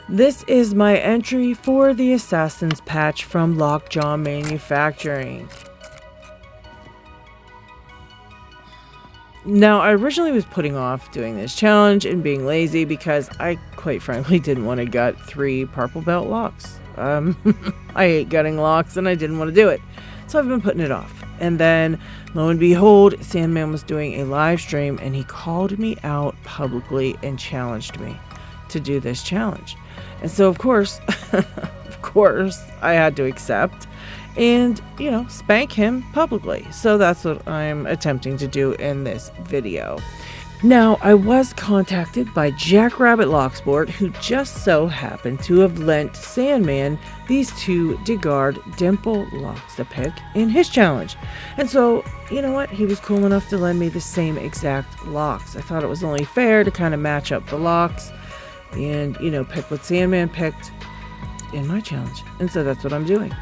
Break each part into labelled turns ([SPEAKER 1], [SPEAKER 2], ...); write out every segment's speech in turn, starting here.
[SPEAKER 1] This is my entry for the Assassin's patch from Lockjaw Manufacturing. Now, I originally was putting off doing this challenge and being lazy because I quite frankly didn't want to gut 3 purple belt locks. I hate gutting locks and I didn't want to do it. So I've been putting it off. And then, lo and behold, Sandman was doing a live stream and he called me out publicly and challenged me to do this challenge. And so, of course, I had to accept and, spank him publicly. So that's what I'm attempting to do in this video. Now, I was contacted by Jackrabbit Locksport, who just so happened to have lent Sandman these 2 DeGard dimple locks to pick in his challenge. And so, you know what? He was cool enough to lend me the same exact locks. I thought it was only fair to kind of match up the locks and, pick what Sandman picked in my challenge. And so that's what I'm doing.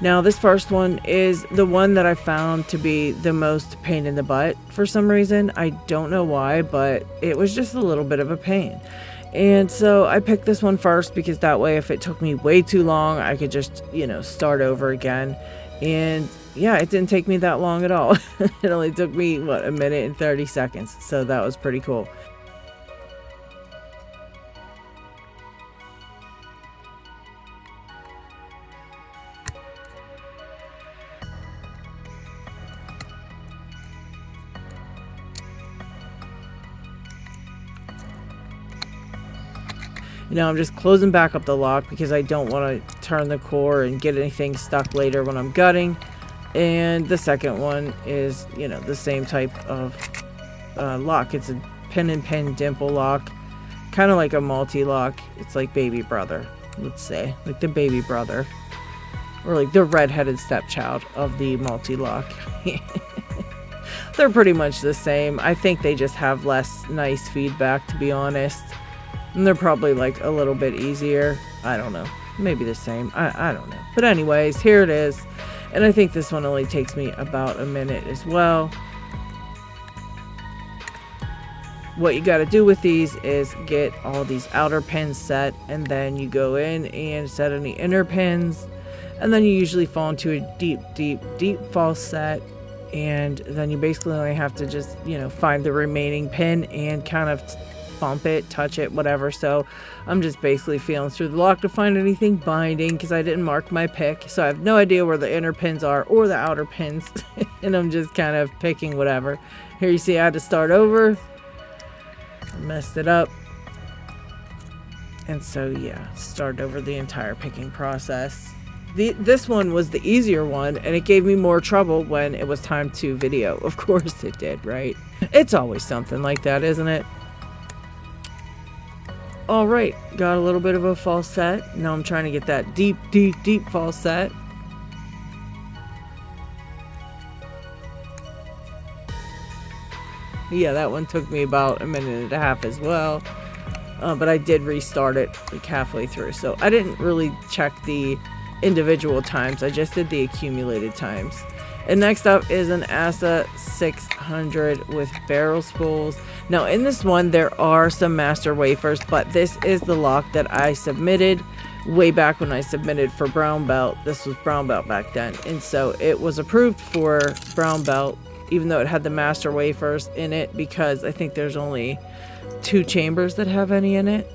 [SPEAKER 1] Now, this first one is the one that I found to be the most pain in the butt for some reason. I don't know why, but it was just a little bit of a pain. And so I picked this one first because that way if it took me way too long, I could just, start over again. And yeah, it didn't take me that long at all. It only took me, a minute and 30 seconds. So that was pretty cool. Now I'm just closing back up the lock because I don't want to turn the core and get anything stuck later when I'm gutting. And the second one is, the same type of lock. It's a pin and pin dimple lock, kind of like a multi-lock. It's like baby brother, let's say, like the baby brother, or like the redheaded stepchild of the multi-lock. They're pretty much the same. I think they just have less nice feedback, to be honest. And they're probably like a little bit easier. I don't know. Maybe the same. I don't know. But anyways, here it is. And I think this one only takes me about a minute as well. What you got to do with these is get all these outer pins set. And then you go in and set any inner pins. And then you usually fall into a deep false set. And then you basically only have to just, find the remaining pin and kind of bump it, touch it, whatever. So I'm just basically feeling through the lock to find anything binding because I didn't mark my pick. So I have no idea where the inner pins are or the outer pins. And I'm just kind of picking whatever. Here you see I had to start over. I messed it up. And so yeah, start over the entire picking process. This one was the easier one, and it gave me more trouble when it was time to video. Of course it did, right? It's always something like that, isn't it? Alright, got a little bit of a false set. Now I'm trying to get that deep false set. Yeah, that one took me about a minute and a half as well. But I did restart it like halfway through. So I didn't really check the individual times. I just did the accumulated times. And next up is an ASA 600 with barrel spools. Now in this one there are some master wafers, but this is the lock that I submitted way back when I submitted for brown belt. This was brown belt back then, and so it was approved for brown belt even though it had the master wafers in it, because I think there's only 2 chambers that have any in it,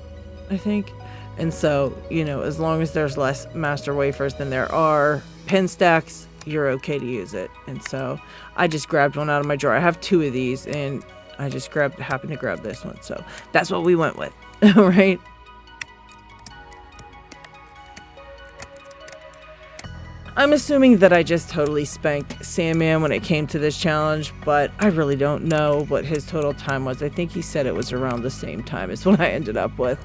[SPEAKER 1] I think. And so, as long as there's less master wafers than there are pin stacks, you're okay to use it. And so I just grabbed one out of my drawer. I have 2 of these, and I just happened to grab this one. So that's what we went with. All right. I'm assuming that I just totally spanked Sandman when it came to this challenge, but I really don't know what his total time was. I think he said it was around the same time as what I ended up with.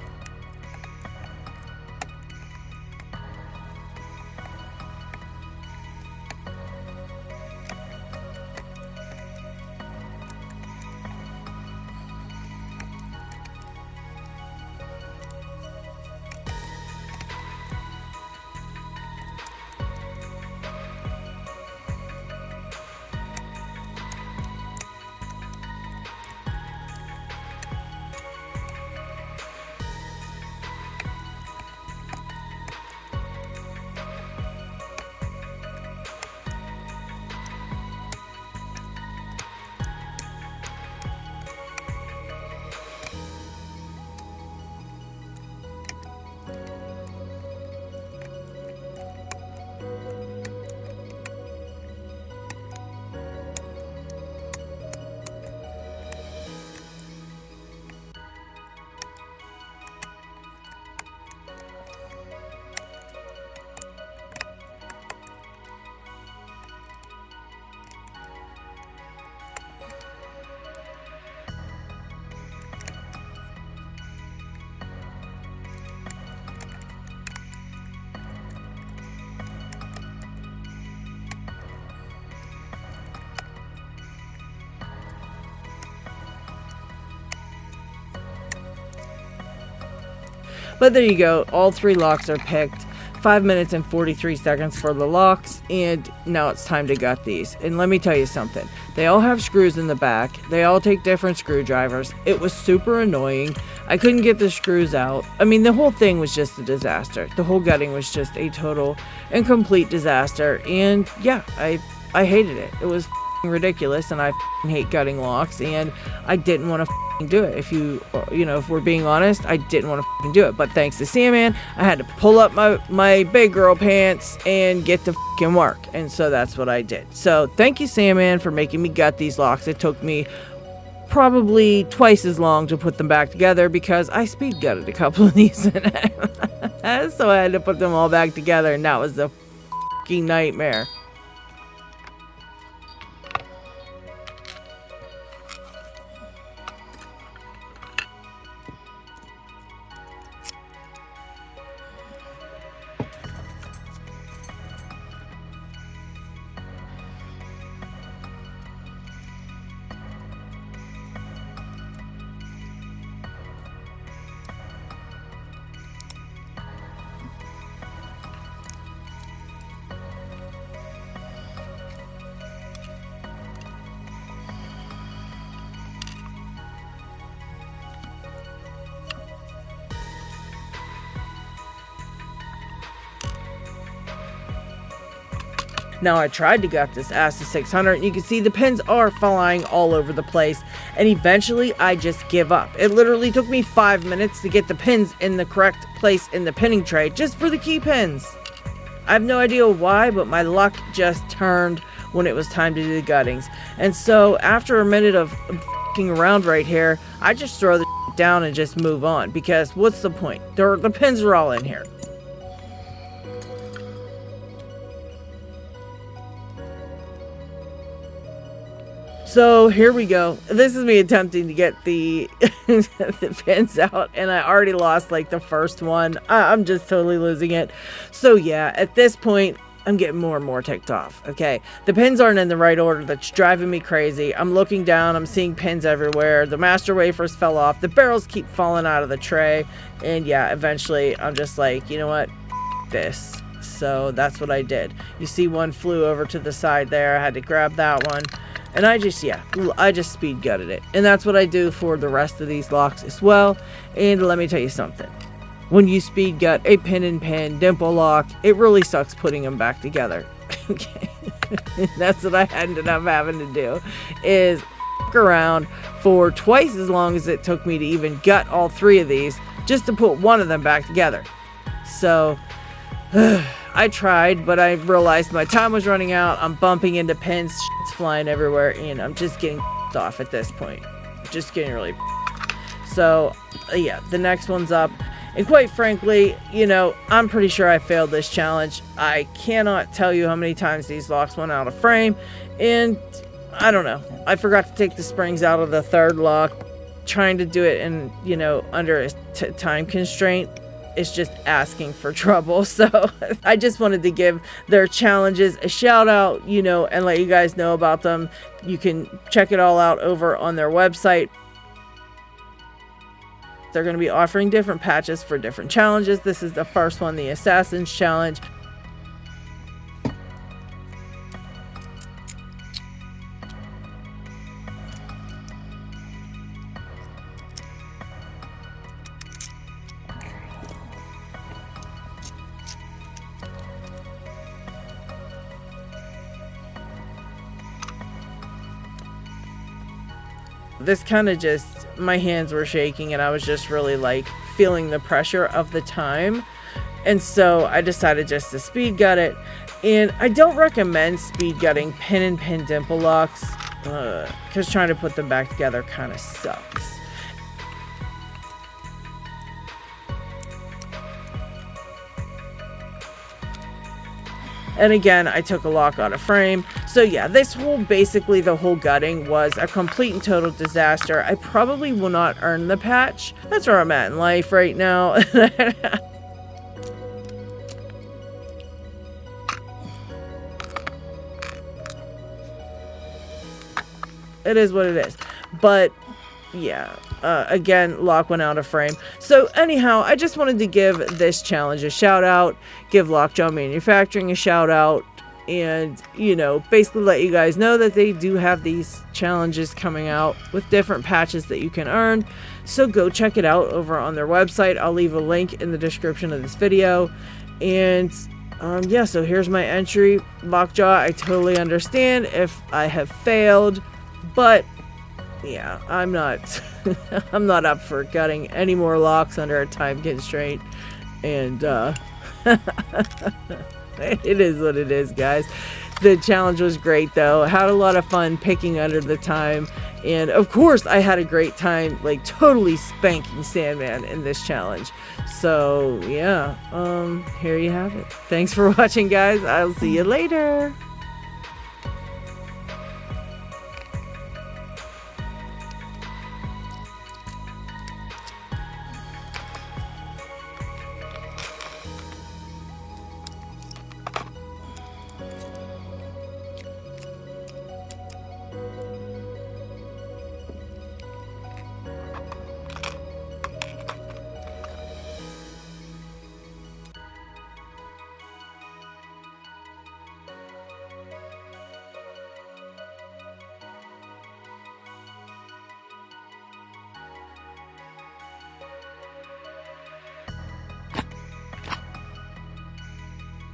[SPEAKER 1] But there you go. All 3 locks are picked. 5 minutes and 43 seconds for the locks, and now it's time to gut these. And let me tell you something. They all have screws in the back. They all take different screwdrivers. It was super annoying. I couldn't get the screws out. I mean, the whole thing was just a disaster. The whole gutting was just a total and complete disaster. And yeah, I hated it. It was ridiculous, and I hate gutting locks, and I didn't want to do it. If we're being honest, I didn't want to do it. But thanks to Sandman, I had to pull up my big girl pants and get to work. And so that's what I did. So thank you, Sandman, for making me gut these locks. It took me probably twice as long to put them back together because I speed gutted a couple of these. So I had to put them all back together, and that was a nightmare. Now I tried to gut this ASA 600, and you can see the pins are flying all over the place, and eventually I just give up. It literally took me 5 minutes to get the pins in the correct place in the pinning tray just for the key pins. I have no idea why, but my luck just turned when it was time to do the guttings. And so after a minute of f***ing around right here, I just throw the down and just move on, because what's the point? The pins are all in here. So here we go. This is me attempting to get the the pins out, and I already lost like the first one. I'm just totally losing it. So yeah, at this point, I'm getting more and more ticked off. Okay, the pins aren't in the right order. That's driving me crazy. I'm looking down. I'm seeing pins everywhere. The master wafers fell off. The barrels keep falling out of the tray. And yeah, eventually I'm just like, you know what? This. So that's what I did. You see one flew over to the side there. I had to grab that one. And I just speed gutted it. And that's what I do for the rest of these locks as well. And let me tell you something. When you speed gut a pin and pin dimple lock, it really sucks putting them back together. Okay. That's what I ended up having to do, is f*** around for twice as long as it took me to even gut all 3 of these just to put one of them back together. So I tried, but I realized my time was running out. I'm bumping into pins, shit's flying everywhere, and I'm just getting off at this point. Just getting really. So yeah, the next one's up. And quite frankly, you know, I'm pretty sure I failed this challenge. I cannot tell you how many times these locks went out of frame. And I don't know. I forgot to take the springs out of the 3rd lock. Trying to do it in, you know, under a time constraint is just asking for trouble. So I just wanted to give their challenges a shout out, you know, and let you guys know about them. You can check it all out over on their website. They're going to be offering different patches for different challenges. This is the first one, the Assassin's Challenge. This kind of just, my hands were shaking, and I was just really like feeling the pressure of the time. And so I decided just to speed gut it. And I don't recommend speed gutting pin and pin dimple locks, because trying to put them back together kind of sucks. And again, I took a lock out of frame. So yeah, basically the whole gutting was a complete and total disaster. I probably will not earn the patch. That's where I'm at in life right now. It is what it is. But yeah, again, lock went out of frame. So anyhow, I just wanted to give this challenge a shout out, give Lockjaw Manufacturing a shout out, and, you know, basically let you guys know that they do have these challenges coming out with different patches that you can earn. So go check it out over on their website. I'll leave a link in the description of this video. And yeah, so here's my entry. Lockjaw, I totally understand if I have failed, but yeah, I'm not I'm not up for gutting any more locks under a time constraint. And it is what it is, guys. The challenge was great, though. I had a lot of fun picking under the time. And, of course, I had a great time, like, totally spanking Sandman in this challenge. So, yeah. Here you have it. Thanks for watching, guys. I'll see you later.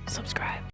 [SPEAKER 1] Subscribe.